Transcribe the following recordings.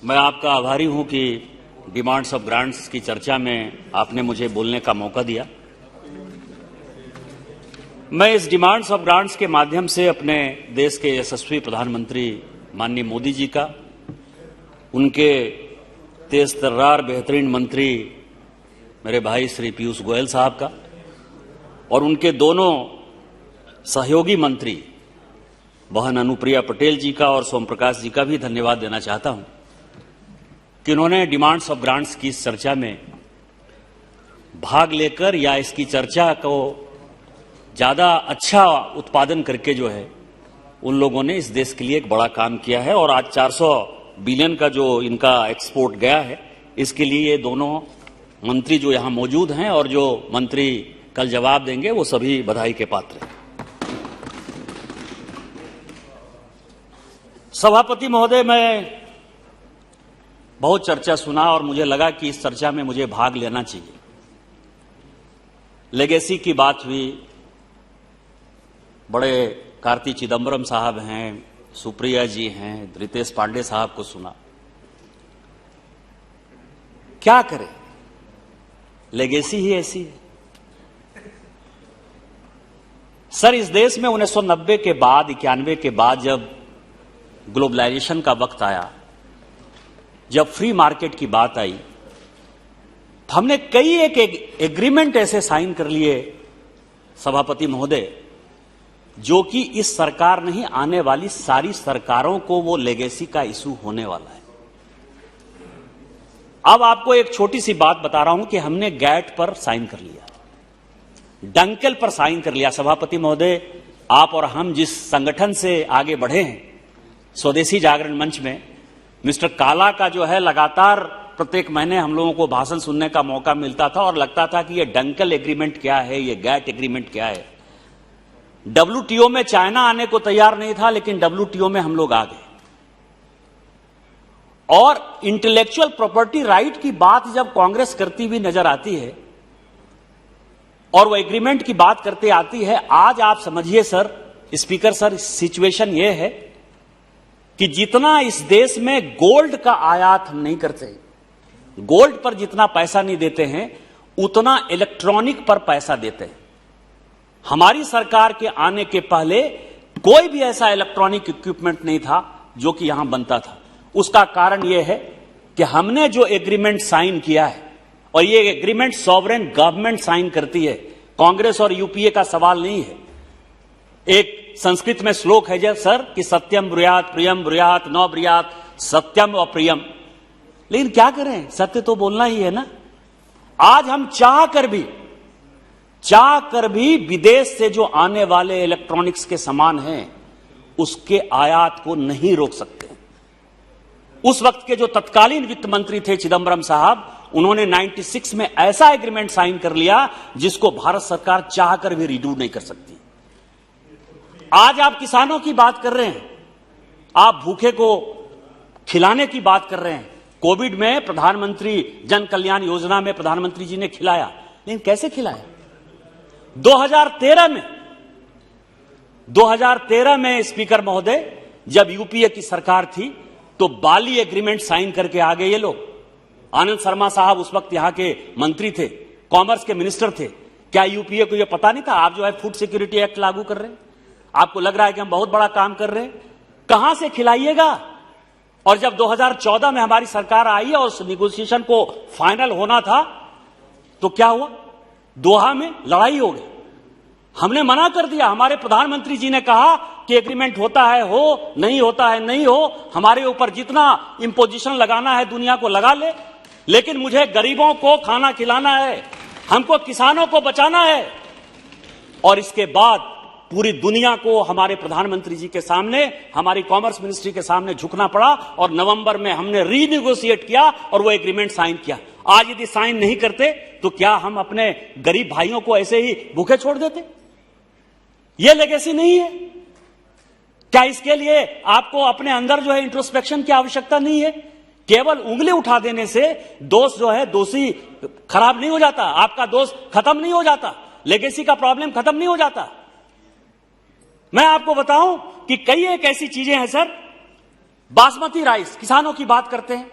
मैं आपका आभारी हूं कि डिमांड्स ऑफ ग्रांट्स की चर्चा में आपने मुझे बोलने का मौका दिया। मैं इस डिमांड्स ऑफ ग्रांट्स के माध्यम से अपने देश के यशस्वी प्रधानमंत्री माननीय मोदी जी का, उनके तेज तर्रार बेहतरीन मंत्री मेरे भाई श्री पीयूष गोयल साहब का और उनके दोनों सहयोगी मंत्री बहन अनुप्रिया पटेल जी का और सोम प्रकाश जी का भी धन्यवाद देना चाहता हूं कि उन्होंने डिमांड्स ऑफ ग्रांट्स की इस चर्चा में भाग लेकर या इसकी चर्चा को ज्यादा अच्छा उत्पादन करके जो है उन लोगों ने इस देश के लिए एक बड़ा काम किया है और आज 400 बिलियन का जो इनका एक्सपोर्ट गया है, इसके लिए ये दोनों मंत्री जो यहां मौजूद हैं और जो मंत्री कल जवाब देंगे वो सभी बधाई के पात्र हैं। सभापति महोदय, मैं बहुत चर्चा सुना और मुझे लगा कि इस चर्चा में मुझे भाग लेना चाहिए। लेगेसी की बात हुई, बड़े कार्ति चिदंबरम साहब हैं, सुप्रिया जी हैं, रितेश पांडे साहब को सुना। क्या करें, लेगेसी ही ऐसी है। सर, इस देश में 1990 के बाद, 91 के बाद जब ग्लोबलाइजेशन का वक्त आया, जब फ्री मार्केट की बात आई, तो हमने कई एक एग्रीमेंट ऐसे साइन कर लिए सभापति महोदय, जो कि इस सरकार नहीं, आने वाली सारी सरकारों को वो लेगेसी का इशू होने वाला है। अब आपको एक छोटी सी बात बता रहा हूं कि हमने गैट पर साइन कर लिया, डंकेल पर साइन कर लिया। सभापति महोदय, आप और हम जिस संगठन से आगे बढ़े हैं, स्वदेशी जागरण मंच में, मिस्टर काला का जो है लगातार प्रत्येक महीने हम लोगों को भाषण सुनने का मौका मिलता था और लगता था कि ये डंकेल एग्रीमेंट क्या है, ये गैट एग्रीमेंट क्या है। डब्ल्यूटीओ में चाइना आने को तैयार नहीं था, लेकिन डब्ल्यूटीओ में हम लोग आ गए। और इंटेलेक्चुअल प्रॉपर्टी राइट की बात जब कांग्रेस करती हुई नजर आती है और वो एग्रीमेंट की बात करते आती है, आज आप समझिए सर, स्पीकर सर, सिचुएशन ये है कि जितना इस देश में गोल्ड का आयात हम नहीं करते, गोल्ड पर जितना पैसा नहीं देते हैं, उतना इलेक्ट्रॉनिक पर पैसा देते हैं। हमारी सरकार के आने के पहले कोई भी ऐसा इलेक्ट्रॉनिक इक्विपमेंट नहीं था जो कि यहां बनता था। उसका कारण यह है कि हमने जो एग्रीमेंट साइन किया है, और ये एग्रीमेंट सॉवरेन गवर्नमेंट साइन करती है, कांग्रेस और यूपीए का सवाल नहीं है। एक संस्कृत में श्लोक है सर कि सत्यम ब्रूयात प्रियम ब्रूयात न ब्रूयात सत्यम व प्रियम। लेकिन क्या करें, सत्य तो बोलना ही है ना। आज हम चाह कर भी विदेश से जो आने वाले इलेक्ट्रॉनिक्स के सामान हैं, उसके आयात को नहीं रोक सकते। उस वक्त के जो तत्कालीन वित्त मंत्री थे चिदंबरम साहब, उन्होंने 96 में ऐसा एग्रीमेंट साइन कर लिया जिसको भारत सरकार चाहकर भी रिड्यू नहीं कर सकती। आज आप किसानों की बात कर रहे हैं, आप भूखे को खिलाने की बात कर रहे हैं। कोविड में प्रधानमंत्री जन कल्याण योजना में प्रधानमंत्री जी ने खिलाया, लेकिन कैसे खिलाया? 2013 में स्पीकर महोदय, जब यूपीए की सरकार थी, तो बाली एग्रीमेंट साइन करके आ गए ये लोग। आनंद शर्मा साहब उस वक्त यहां के मंत्री थे, कॉमर्स के मिनिस्टर थे। क्या यूपीए को यह पता नहीं था? आप जो है फूड सिक्योरिटी एक्ट लागू कर रहे हैं, आपको लग रहा है कि हम बहुत बड़ा काम कर रहे हैं। कहां से खिलाइएगा? और जब 2014 में हमारी सरकार आई और उस निगोशिएशन को फाइनल होना था, तो क्या हुआ? दोहा में लड़ाई हो गई। हमने मना कर दिया। हमारे प्रधानमंत्री जी ने कहा कि एग्रीमेंट होता है हो, नहीं होता है नहीं हो, हमारे ऊपर जितना इंपोजिशन लगाना है दुनिया को लगा ले, लेकिन मुझे गरीबों को खाना खिलाना है, हमको किसानों को बचाना है। और इसके बाद पूरी दुनिया को हमारे प्रधानमंत्री जी के सामने, हमारी कॉमर्स मिनिस्ट्री के सामने झुकना पड़ा और नवंबर में हमने रीनिगोशिएट किया और वो एग्रीमेंट साइन किया। आज यदि साइन नहीं करते तो क्या हम अपने गरीब भाइयों को ऐसे ही भूखे छोड़ देते? ये लेगेसी नहीं है क्या? इसके लिए आपको अपने अंदर जो है इंट्रोस्पेक्शन की आवश्यकता नहीं है? केवल उंगली उठा देने से दोष जो है, दोषी खराब नहीं हो जाता, आपका दोष खत्म नहीं हो जाता, लेगेसी का प्रॉब्लम खत्म नहीं हो जाता। मैं आपको बताऊं कि कई एक ऐसी चीजें हैं सर बासमती राइस, किसानों की बात करते हैं।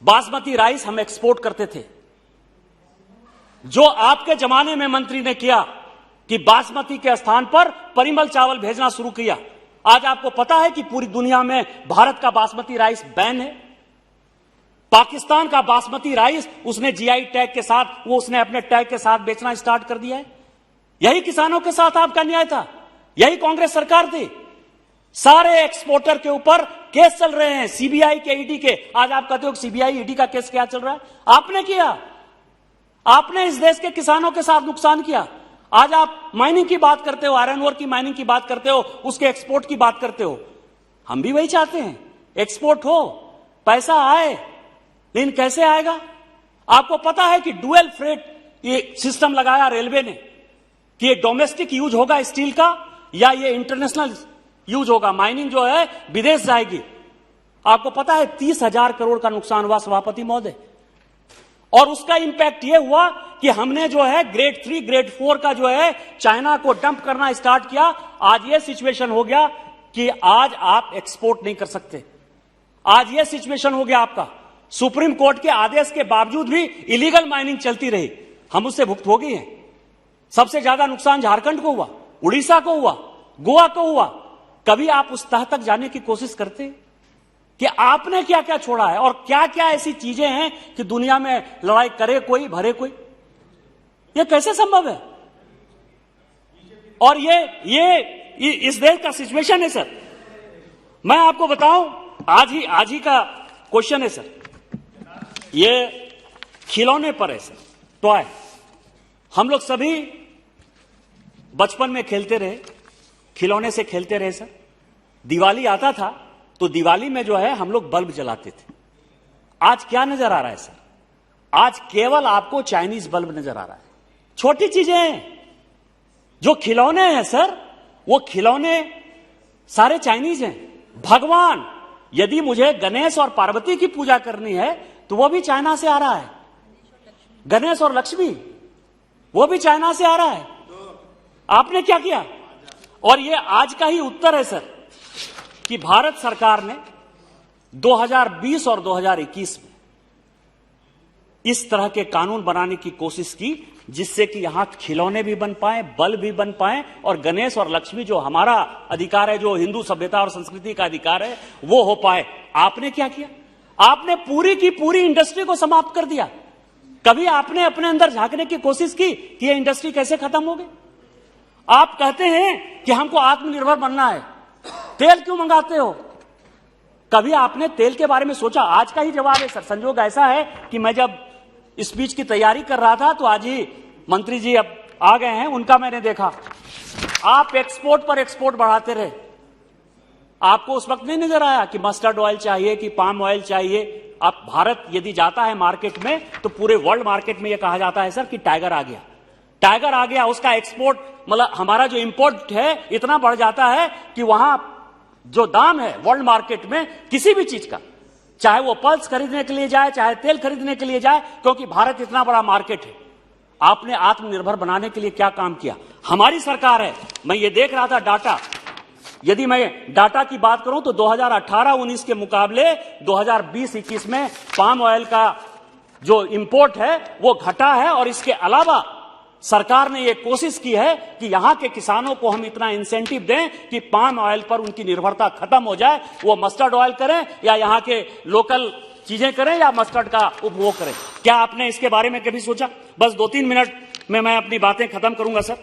बासमती राइस हम एक्सपोर्ट करते थे। जो आपके जमाने में मंत्री ने किया कि बासमती के स्थान पर परिमल चावल भेजना शुरू किया, आज आपको पता है कि पूरी दुनिया में भारत का बासमती राइस बैन है। पाकिस्तान का बासमती राइस उसने जीआई टैग के साथ, वो उसने अपने टैग के साथ बेचना स्टार्ट कर दिया है। यही किसानों के साथ आपका न्याय था, यही कांग्रेस सरकार थी। सारे एक्सपोर्टर के ऊपर केस चल रहे हैं, सीबीआई के, ईडी के। आज आप कहते हो सीबीआई ईडी का केस क्या चल रहा है? आपने किया, आपने इस देश के किसानों के साथ नुकसान किया। आज आप माइनिंग की बात करते हो, आयरन ओर की माइनिंग की बात करते हो, उसके एक्सपोर्ट की बात करते हो। हम भी वही चाहते हैं, एक्सपोर्ट हो, पैसा आए, लेकिन कैसे आएगा? आपको पता है कि डुअल फ्रेट ये सिस्टम लगाया रेलवे ने कि ये डोमेस्टिक यूज होगा स्टील का या ये इंटरनेशनल यूज होगा, माइनिंग जो है विदेश जाएगी। आपको पता है 30,000 करोड़ का नुकसान हुआ सभापति महोदय, और उसका इंपैक्ट यह हुआ कि हमने जो है ग्रेड 3 ग्रेड 4 का जो है चाइना को डंप करना स्टार्ट किया। आज यह सिचुएशन हो गया कि आज आप एक्सपोर्ट नहीं कर सकते। आज यह सिचुएशन हो गया आपका, सुप्रीम कोर्ट के आदेश के बावजूद भी इलीगल माइनिंग चलती रही, हम उससे भुगतभोगी हैं। सबसे ज्यादा नुकसान झारखंड को हुआ, उड़ीसा को हुआ, गोवा को हुआ। कभी आप उस तह तक जाने की कोशिश करते कि आपने क्या क्या छोड़ा है और क्या क्या ऐसी चीजें हैं कि दुनिया में लड़ाई करे कोई, भरे कोई? यह कैसे संभव है? और ये इस देश का सिचुएशन है सर। मैं आपको बताऊं, आज ही का क्वेश्चन है सर, ये खिलौने पर है सर, टॉय। हम लोग सभी बचपन में खेलते रहे, खिलौने से खेलते रहे सर। दिवाली आता था तो दिवाली में जो है हम लोग बल्ब जलाते थे। आज क्या नजर आ रहा है सर? आज केवल आपको चाइनीज बल्ब नजर आ रहा है। छोटी चीजें हैं, जो खिलौने हैं सर, वो खिलौने सारे चाइनीज हैं। भगवान, यदि मुझे गणेश और पार्वती की पूजा करनी है तो वो भी चाइना से आ रहा है। गणेश और लक्ष्मी, वो भी चाइना से आ रहा है। आपने क्या किया? और ये आज का ही उत्तर है सर कि भारत सरकार ने 2020 और 2021 में इस तरह के कानून बनाने की कोशिश की जिससे कि यहां खिलौने भी बन पाए, बल्ब भी बन पाए, और गणेश और लक्ष्मी जो हमारा अधिकार है, जो हिंदू सभ्यता और संस्कृति का अधिकार है, वो हो पाए। आपने क्या किया? आपने पूरी की पूरी इंडस्ट्री को समाप्त कर दिया। कभी आपने अपने अंदर झांकने की कोशिश की कि यह इंडस्ट्री कैसे खत्म हो गई? आप कहते हैं कि हमको आत्मनिर्भर बनना है, तेल क्यों मंगाते हो? कभी आपने तेल के बारे में सोचा? आज का ही जवाब है सर। संजोग ऐसा है कि मैं जब स्पीच की तैयारी कर रहा था तो आज ही मंत्री जी अब आ गए हैं, उनका मैंने देखा। आप एक्सपोर्ट पर एक्सपोर्ट बढ़ाते रहे। आपको उस वक्त नहीं नजर आया कि मस्टर्ड ऑयल चाहिए, कि पाम ऑयल चाहिए? आप भारत यदि जाता है मार्केट में तो पूरे वर्ल्ड मार्केट में यह कहा जाता है सर कि टाइगर आ गया, टाइगर आ गया। उसका एक्सपोर्ट, मतलब हमारा जो इंपोर्ट है इतना बढ़ जाता है कि वहां जो दाम है वर्ल्ड मार्केट में किसी भी चीज का, चाहे वो पल्स खरीदने के लिए जाए, चाहे तेल खरीदने के लिए जाए, क्योंकि भारत इतना बड़ा मार्केट है। आपने आत्मनिर्भर बनाने के लिए क्या काम किया? हमारी सरकार है, मैं ये देख रहा था डाटा, यदि मैं डाटा की बात करूं तो 2018-19 के मुकाबले 2020-21 में पाम ऑयल का जो इंपोर्ट है वो घटा है। और इसके अलावा सरकार ने यह कोशिश की है कि यहां के किसानों को हम इतना इंसेंटिव दें कि पाम ऑयल पर उनकी निर्भरता खत्म हो जाए। वो मस्टर्ड ऑयल करें या यहां के लोकल चीजें करें या मस्टर्ड का उपभोग करें। क्या आपने इसके बारे में कभी सोचा? बस 2-3 मिनट में मैं अपनी बातें खत्म करूंगा सर।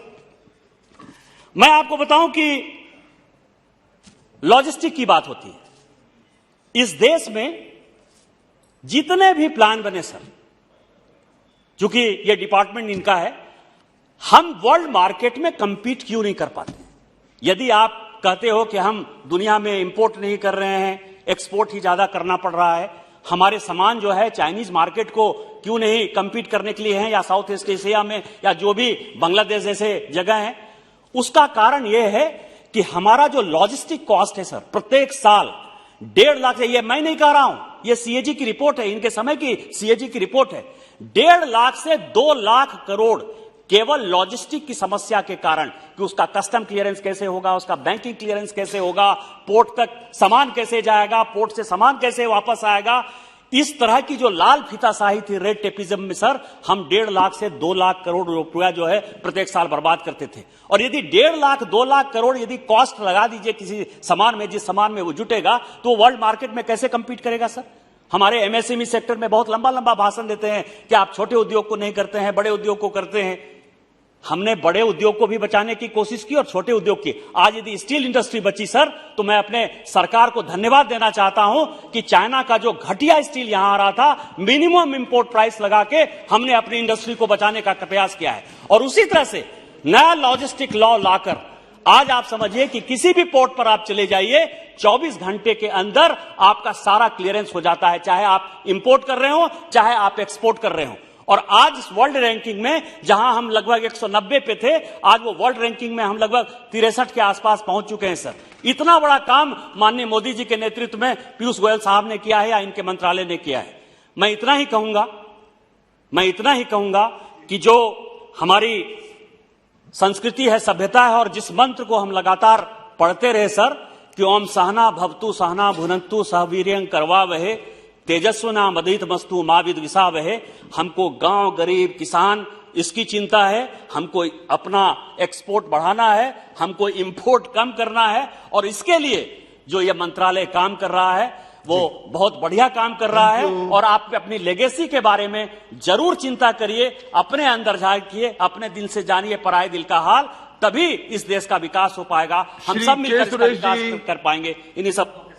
मैं आपको बताऊं कि लॉजिस्टिक की बात होती है इस देश में, जितने भी प्लान बने सर, चूंकि ये डिपार्टमेंट इनका है, हम वर्ल्ड मार्केट में कंपीट क्यों नहीं कर पाते? यदि आप कहते हो कि हम दुनिया में इंपोर्ट नहीं कर रहे हैं, एक्सपोर्ट ही ज्यादा करना पड़ रहा है, हमारे सामान जो है चाइनीज मार्केट को क्यों नहीं कंपीट करने के लिए हैं, या साउथ ईस्ट एशिया में या जो भी बांग्लादेश जैसे जगह हैं, उसका कारण यह है कि हमारा जो लॉजिस्टिक कॉस्ट है सर, प्रत्येक साल 1.5 लाख से, ये मैं नहीं कह रहा हूं, ये सीएजी की रिपोर्ट है, इनके समय की सीएजी की रिपोर्ट है, 1.5 लाख से 2 लाख करोड़ केवल लॉजिस्टिक की समस्या के कारण कि उसका कस्टम क्लियरेंस कैसे होगा, उसका बैंकिंग क्लियरेंस कैसे होगा, पोर्ट तक सामान कैसे जाएगा, पोर्ट से सामान कैसे वापस आएगा, इस तरह की जो लाल फीताशाही थी रेड टेपिज्म में सर, हम 1.5 लाख से 2 लाख करोड़ रुपया जो है प्रत्येक साल बर्बाद करते थे। और यदि 1.5 लाख 2 लाख करोड़ यदि कॉस्ट लगा दीजिए किसी सामान में, जिस सामान में वो जुटेगा, तो वर्ल्ड मार्केट में कैसे कंपीट करेगा सर? हमारे एमएसएमई सेक्टर में बहुत लंबा लंबा भाषण देते हैं कि आप छोटे उद्योग को नहीं करते हैं, बड़े उद्योग को करते हैं। हमने बड़े उद्योग को भी बचाने की कोशिश की और छोटे उद्योग की। आज यदि स्टील इंडस्ट्री बची सर, तो मैं अपने सरकार को धन्यवाद देना चाहता हूं कि चाइना का जो घटिया स्टील यहां आ रहा था, मिनिमम इंपोर्ट प्राइस लगा के हमने अपनी इंडस्ट्री को बचाने का प्रयास किया है। और उसी तरह से नया लॉजिस्टिक लॉ लाकर आज आप समझिए कि किसी भी पोर्ट पर आप चले जाइए, 24 घंटे के अंदर आपका सारा क्लियरेंस हो जाता है, चाहे आप इंपोर्ट कर रहे हो, चाहे आप एक्सपोर्ट कर रहे हो। और आज इस वर्ल्ड रैंकिंग में जहां हम लगभग 190 पे थे, आज वो वर्ल्ड रैंकिंग में हम लगभग 63 के आसपास पहुंच चुके हैं सर। इतना बड़ा काम माननीय मोदी जी के नेतृत्व में पीयूष गोयल साहब ने किया है या इनके मंत्रालय ने किया है। मैं इतना ही कहूंगा कि जो हमारी संस्कृति है, सभ्यता है, और जिस मंत्र को हम लगातार पढ़ते रहे सर कि ओम सहना भवतु सहना भुनक्तु सह वीर्यं करवावहे तेजस्विना मदित मस्तु मा विद्विषावहे। हमको गांव, गरीब, किसान इसकी चिंता है, हमको अपना एक्सपोर्ट बढ़ाना है, हमको इंपोर्ट कम करना है। और इसके लिए जो ये मंत्रालय काम कर रहा है वो बहुत बढ़िया काम कर रहा है। और आप अपनी लेगेसी के बारे में जरूर चिंता करिए, अपने अंदर झांकिए, अपने दिल से जानिए पराये दिल का हाल, तभी इस देश का विकास हो पाएगा। हम सब मिलकर इसका विकास कर पाएंगे। इन्हीं सब